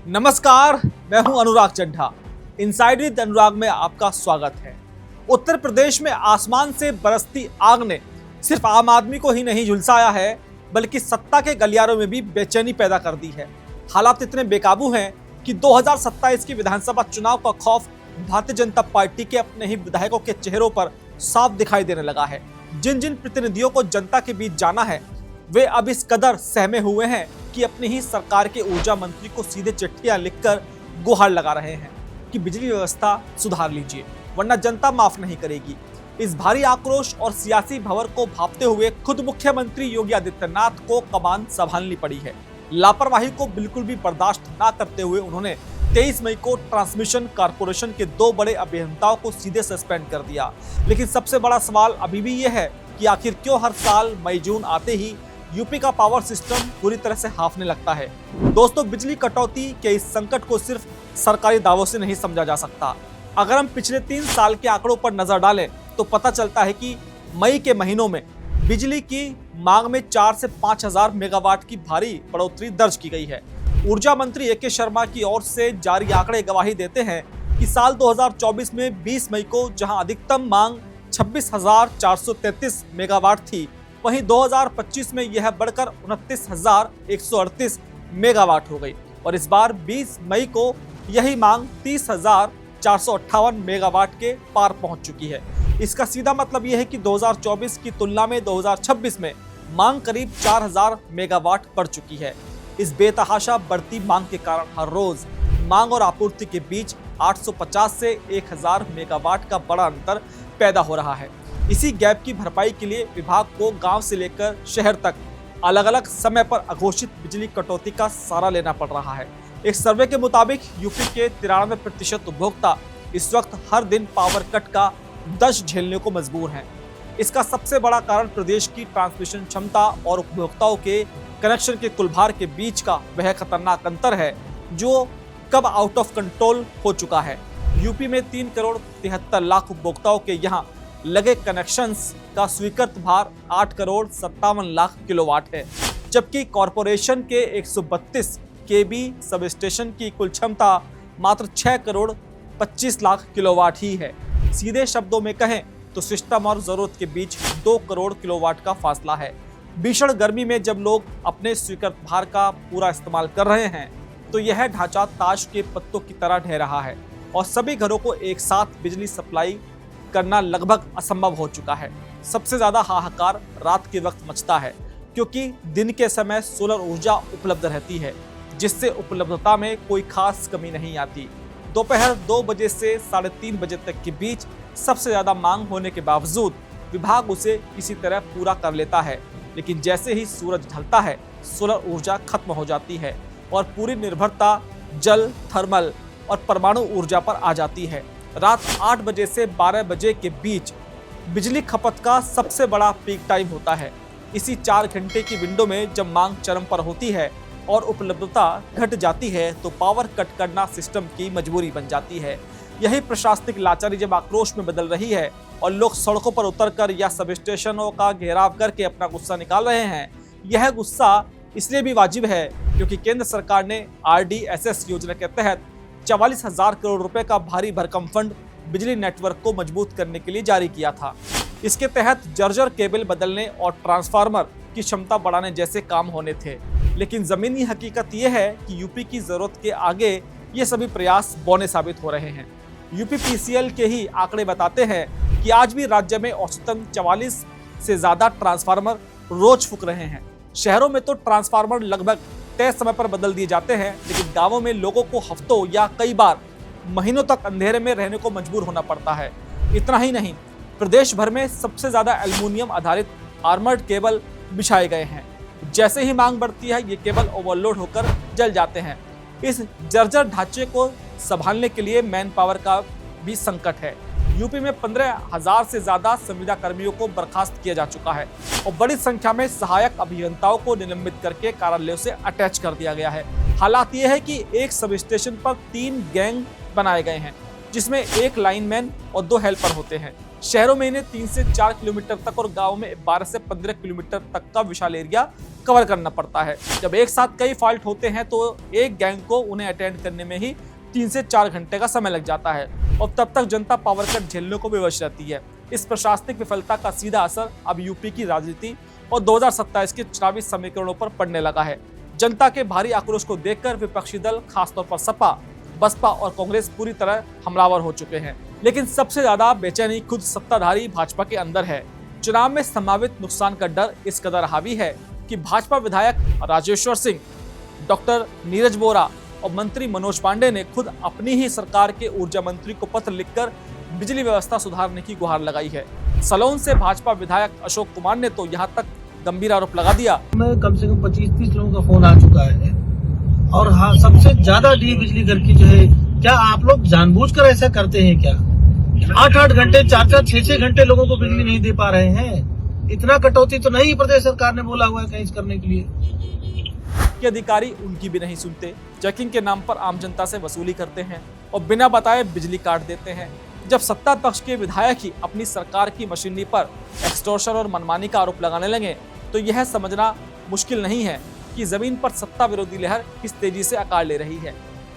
नमस्कार, मैं हूं अनुराग चड्ढा। इनसाइड विद अनुराग में आपका स्वागत है। उत्तर प्रदेश में आसमान से बरसती आग ने सिर्फ आम आदमी को ही नहीं झुलसाया है, बल्कि सत्ता के गलियारों में भी बेचैनी पैदा कर दी है। हालात इतने बेकाबू हैं कि 2027 की विधानसभा चुनाव का खौफ भारतीय जनता पार्टी के अपने ही विधायकों के चेहरों पर साफ दिखाई देने लगा है। जिन जिन प्रतिनिधियों को जनता के बीच जाना है, वे अब इस कदर सहमे हुए हैं कि अपनी ही सरकार के ऊर्जा मंत्री को सीधे चिट्ठियां लिखकर गुहार लगा रहे हैं कि बिजली व्यवस्था सुधार लीजिए, वरना जनता माफ नहीं करेगी। इस भारी आक्रोश और सियासी भंवर को भांपते हुए खुद मुख्यमंत्री योगी आदित्यनाथ को कमान संभालनी पड़ी है। लापरवाही को बिल्कुल भी बर्दाश्त न करते हुए उन्होंने 23 मई को ट्रांसमिशन कॉर्पोरेशन के 2 बड़े अभियंताओं को सीधे सस्पेंड कर दिया। लेकिन सबसे बड़ा सवाल अभी भी यह है कि आखिर क्यों हर साल मई जून आते ही यूपी का पावर सिस्टम पूरी तरह से हाफने लगता है। दोस्तों, बिजली कटौती के इस संकट को सिर्फ सरकारी दावों से नहीं समझा जा सकता। अगर हम पिछले 3 साल के आंकड़ों पर नजर डालें तो पता चलता है कि मई के महीनों में बिजली की मांग में 4 से 5 हजार मेगावाट की भारी बढ़ोतरी दर्ज की गई है। ऊर्जा मंत्री ए के शर्मा की ओर से जारी आंकड़े गवाही देते हैं कि साल 2024 में 20 मई को जहां अधिकतम मांग 26,433 मेगावाट थी, वहीं 2025 में यह बढ़कर 29,138 मेगावाट हो गई और इस बार 20 मई को यही मांग 30,458 मेगावाट के पार पहुंच चुकी है। इसका सीधा मतलब यह है कि 2024 की तुलना में 2026 में मांग करीब 4,000 मेगावाट बढ़ चुकी है। इस बेतहाशा बढ़ती मांग के कारण हर रोज मांग और आपूर्ति के बीच 850 से 1,000 मेगावाट का बड़ा अंतर पैदा हो रहा है। इसी गैप की भरपाई के लिए विभाग को गांव से लेकर शहर तक अलग अलग समय पर अघोषित बिजली कटौती का सहारा लेना पड़ रहा है। एक सर्वे के मुताबिक यूपी के 93% उपभोक्ता इस वक्त हर दिन पावर कट का दंश झेलने को मजबूर हैं। इसका सबसे बड़ा कारण प्रदेश की ट्रांसमिशन क्षमता और उपभोक्ताओं के कनेक्शन के कुलभार के बीच का वह खतरनाक अंतर है जो कब आउट ऑफ कंट्रोल हो चुका है। यूपी में 3 करोड़ 73 लाख उपभोक्ताओं के यहाँ लगे कनेक्शंस का स्वीकृत भार 8 करोड़ 57 लाख किलोवाट है, जबकि कॉरपोरेशन के 132 केबी सब स्टेशन की कुल क्षमता मात्र 6 करोड़ 25 लाख किलोवाट ही है। सीधे शब्दों में कहें तो सिस्टम और जरूरत के बीच 2 करोड़ किलोवाट का फासला है। भीषण गर्मी में जब लोग अपने स्वीकृत भार का पूरा इस्तेमाल कर रहे हैं तो यह ढांचा ताश के पत्तों की तरह ढह रहा है और सभी घरों को एक साथ बिजली सप्लाई करना लगभग असंभव हो चुका है। सबसे ज्यादा हाहाकार रात के वक्त मचता है, क्योंकि दिन के समय सोलर ऊर्जा उपलब्ध रहती है, जिससे उपलब्धता में कोई खास कमी नहीं आती। दोपहर 2 बजे से 3:30 बजे तक के बीच सबसे ज्यादा मांग होने के बावजूद विभाग उसे किसी तरह पूरा कर लेता है, लेकिन जैसे ही सूरज ढलता है सोलर ऊर्जा खत्म हो जाती है और पूरी निर्भरता जल, थर्मल और परमाणु ऊर्जा पर आ जाती है। रात 8 बजे से 12 बजे के बीच बिजली खपत का सबसे बड़ा पीक टाइम होता है। इसी 4 घंटे की विंडो में जब मांग चरम पर होती है और उपलब्धता घट जाती है तो पावर कट करना सिस्टम की मजबूरी बन जाती है। यही प्रशासनिक लाचारी जब आक्रोश में बदल रही है और लोग सड़कों पर उतरकर या सब स्टेशनों का घेराव करके अपना गुस्सा निकाल रहे हैं, यह गुस्सा इसलिए भी वाजिब है क्योंकि केंद्र सरकार ने RDSS योजना के तहत 44,000 करोड़ रुपए का भारी भरकम फंड बिजली नेटवर्क को मजबूत करने के लिए जारी किया था। इसके तहत जर्जर केबल बदलने और ट्रांसफार्मर की क्षमता बढ़ाने जैसे काम होने थे, लेकिन जमीनी हकीकत यह है कि यूपी की जरूरत के आगे ये सभी प्रयास बौने साबित हो रहे हैं। यूपीपीसीएल के ही आंकड़े बताते हैं कि आज भी राज्य में औसतन 44 से ज्यादा ट्रांसफार्मर रोज फूक रहे हैं। शहरों में तो ट्रांसफार्मर लगभग तय समय पर बदल दिए जाते हैं, लेकिन गांवों में लोगों को हफ्तों या कई बार महीनों तक अंधेरे में रहने को मजबूर होना पड़ता है। इतना ही नहीं, प्रदेश भर में सबसे ज्यादा एल्युमिनियम आधारित आर्मर्ड केबल बिछाए गए हैं। जैसे ही मांग बढ़ती है ये केबल ओवरलोड होकर जल जाते हैं। इस जर्जर ढांचे को संभालने के लिए मैन पावर का भी संकट है। यूपी में 15,000 से ज्यादा संविदा कर्मियों को बर्खास्त किया जा चुका है और बड़ी संख्या में सहायक अभियंताओं को निलंबित करके कार्यालयों से अटैच कर दिया गया है। हालात यह है कि एक सब स्टेशन पर 3 गैंग बनाए गए हैं, जिसमें 1 लाइनमैन और 2 हेल्पर होते हैं। शहरों में इन्हें 3 से 4 किलोमीटर तक और गाँव में 12 से 15 किलोमीटर तक का विशाल एरिया कवर करना पड़ता है। जब एक साथ कई फॉल्ट होते हैं तो एक गैंग को उन्हें अटेंड करने में ही 3 से 4 घंटे का समय लग जाता है और तब तक जनता पावर कट झेलने को विवश रहती है। इस प्रशासनिक विफलता का सीधा असर अब यूपी की राजनीति और 2027 के चुनावी समीकरणों पर पड़ने लगा है। जनता के भारी आक्रोश को देखकर विपक्षी दल, खासतौर पर सपा, बसपा और कांग्रेस पूरी तरह हमलावर हो चुके हैं। लेकिन सबसे ज्यादा बेचैनी खुद सत्ताधारी भाजपा के अंदर है। चुनाव में संभावित नुकसान का डर इस कदर हावी है कि भाजपा विधायक राजेश्वर सिंह, डॉक्टर नीरज बोरा और मंत्री मनोज पांडे ने खुद अपनी ही सरकार के ऊर्जा मंत्री को पत्र लिखकर बिजली व्यवस्था सुधारने की गुहार लगाई है। सलोन से भाजपा विधायक अशोक कुमार ने तो यहाँ तक गंभीर आरोप लगा दिया। कम से कम 25-30 लोगों का फोन आ चुका है और हाँ, सबसे ज्यादा डी बिजली घर की जो है, क्या आप लोग जानबूझकर ऐसा करते हैं क्या? 8-8 घंटे, 4-4, 6-6 घंटे लोगों को बिजली नहीं दे पा रहे हैं। इतना कटौती तो नहीं प्रदेश सरकार ने बोला हुआ है कहीं करने के लिए। कि अधिकारी उनकी भी नहीं सुनते, चेकिंग के नाम पर आम जनता से वसूली करते हैं और बिना बताए बिजली काट देते हैं। जब सत्ता पक्ष के विधायक ही अपनी सरकार की मशीनरी पर एक्सटॉर्शन और मनमानी का आरोप लगाने लगे तो यह समझना मुश्किल नहीं है कि जमीन पर सत्ता विरोधी लहर किस तेजी से आकार ले रही है।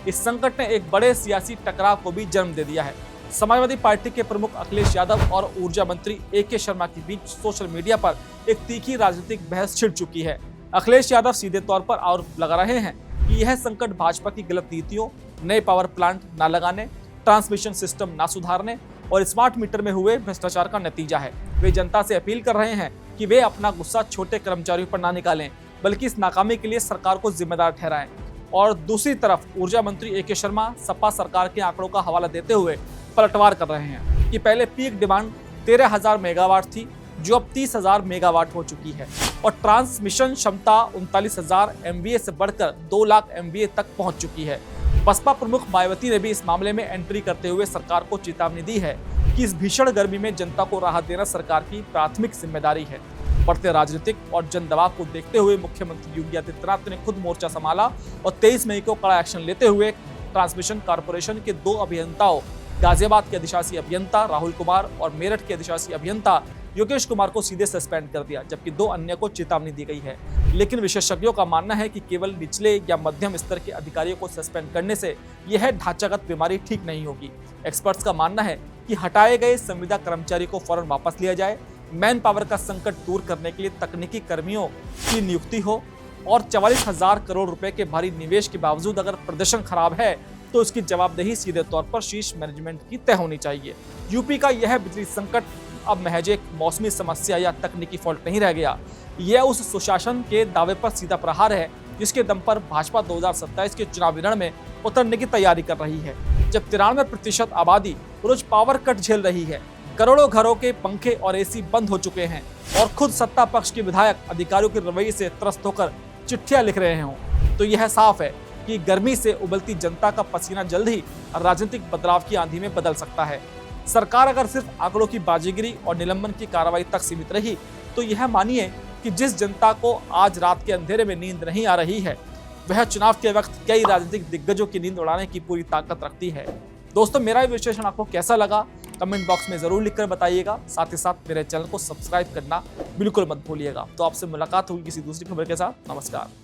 इस संकट ने एक बड़े सियासी टकराव को भी जन्म दे दिया है। समाजवादी पार्टी के प्रमुख अखिलेश यादव और ऊर्जा मंत्री AK शर्मा के बीच सोशल मीडिया पर एक तीखी राजनीतिक बहस छिड़ चुकी है। अखिलेश यादव सीधे तौर पर आरोप लगा रहे हैं कि यह संकट भाजपा की गलत नीतियों, नए पावर प्लांट न लगाने, ट्रांसमिशन सिस्टम न सुधारने और स्मार्ट मीटर में हुए भ्रष्टाचार का नतीजा है। वे जनता से अपील कर रहे हैं कि वे अपना गुस्सा छोटे कर्मचारियों पर ना निकालें, बल्कि इस नाकामी के लिए सरकार को जिम्मेदार ठहराएं। और दूसरी तरफ ऊर्जा मंत्री AK शर्मा सपा सरकार के आंकड़ों का हवाला देते हुए पलटवार कर रहे हैं कि पहले पीक डिमांड 13,000 मेगावाट थी, जो अब 30,000 मेगावाट हो चुकी है और ट्रांसमिशन क्षमता 39,000 MVA से बढ़कर 2 लाख MVA तक पहुंच चुकी है। बसपा प्रमुख मायावती ने भी इस मामले में एंट्री करते हुए सरकार को चेतावनी दी है कि इस भीषण गर्मी में जनता को राहत देना सरकार की प्राथमिक जिम्मेदारी है। बढ़ते राजनीतिक और जन दबाव को देखते हुए मुख्यमंत्री योगी आदित्यनाथ ने खुद मोर्चा संभाला और 23 मई को कड़ा एक्शन लेते हुए ट्रांसमिशन कॉर्पोरेशन के 2 अभियंताओं, गाजियाबाद के अधिशासी अभियंता राहुल कुमार और मेरठ के अधिशासी अभियंता योगेश कुमार को सीधे सस्पेंड कर दिया, जबकि 2 अन्य को चेतावनी दी गई है। लेकिन विशेषज्ञों का मानना है कि केवल निचले या मध्यम स्तर के अधिकारियों को सस्पेंड करने से यह ढांचागत बीमारी ठीक नहीं होगी। एक्सपर्ट्स का मानना है कि हटाए गए संविदा कर्मचारी को फौरन वापस लिया जाए, मैन पावर का संकट दूर करने के लिए तकनीकी कर्मियों की नियुक्ति हो और 44,000 करोड़ रुपए के भारी निवेश के बावजूद अगर प्रदर्शन खराब है तो उसकी जवाबदेही सीधे तौर पर शीर्ष मैनेजमेंट की तय होनी चाहिए। यूपी का यह बिजली संकट अब महज एक मौसमी समस्या या तकनीकी फॉल्ट नहीं रह गया। यह उस सुशासन के दावे पर सीधा प्रहार है जिसके दम पर भाजपा 2027 के चुनावी रण में उतरने की तैयारी कर रही है। जब 93% आबादी रोज पावर कट झेल रही है, करोड़ों घरों के पंखे और AC बंद हो चुके हैं और खुद सत्ता पक्ष के विधायक अधिकारियों के रवैये से त्रस्त होकर चिट्ठियां लिख रहे हों, तो यह साफ है कि गर्मी से उबलती जनता का पसीना जल्द ही राजनीतिक बदलाव की आंधी में बदल सकता है। सरकार अगर सिर्फ आंकड़ों की बाजीगरी और निलंबन की कार्रवाई तक सीमित रही तो यह मानिए कि जिस जनता को आज रात के अंधेरे में नींद नहीं आ रही है, वह चुनाव के वक्त कई राजनीतिक दिग्गजों की नींद उड़ाने की पूरी ताकत रखती है। दोस्तों, मेरा ये विश्लेषण आपको कैसा लगा कमेंट बॉक्स में जरूर लिखकर बताइएगा। साथ ही साथ मेरे चैनल को सब्सक्राइब करना बिल्कुल मत भूलिएगा। तो आपसे मुलाकात होगी किसी दूसरी खबर के साथ। नमस्कार।